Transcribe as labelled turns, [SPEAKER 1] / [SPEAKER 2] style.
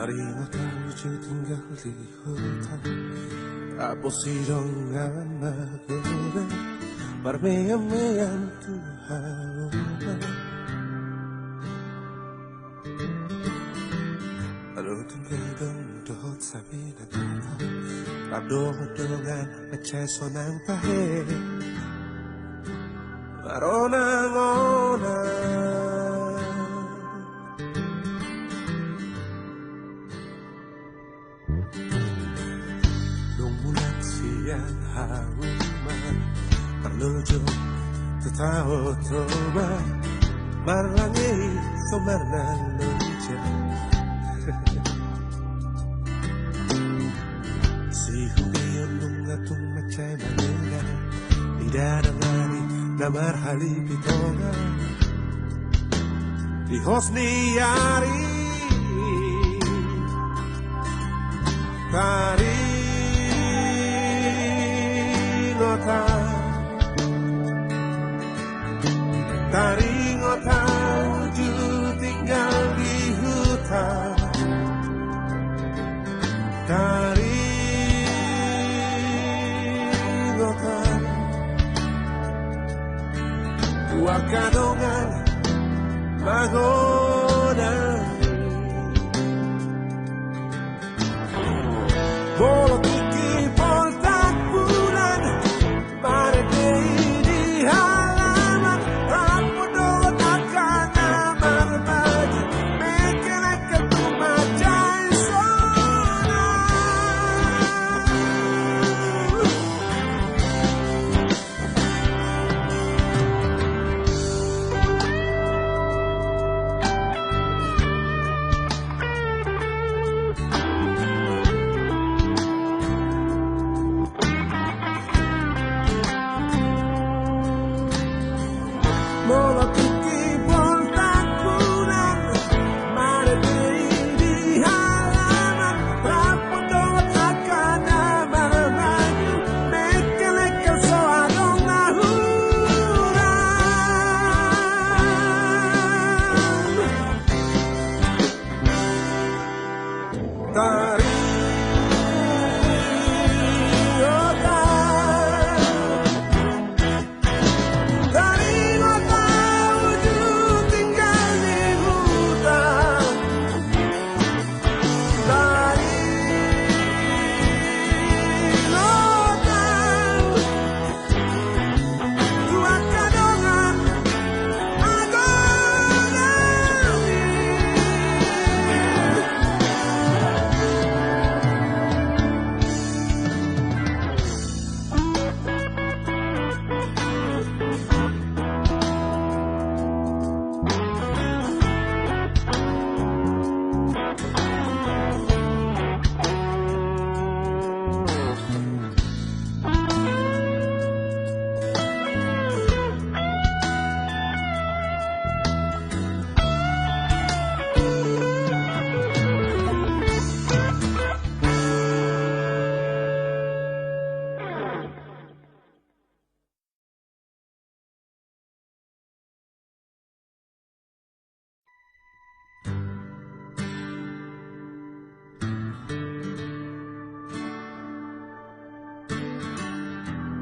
[SPEAKER 1] Taring tahu tinggal di hutan, apa sidongan magore, marmeyam-meyam Tuhan. Aduh tinggal dong dot sabi na tata, padong-dongan macay sonang pahe, marona-ngona. Lumulat siyang hauman, marlujo tataho troba, marlangi sumarnan luja. Si hugayon nung atong macay malinga, idarangari na marhali pitonga, lihos niyari Taring-taring wujud tinggal di hutan. Taring-taring tua kadongan magoda. Bolo tiki poltak bulan, mare di halaman, rapo dot akan amar baju, mekelek ketumacay sona. Bola tiki poltak bulan, mare di halaman, rapo dot akan amar baju, mekelek soadong nahuran.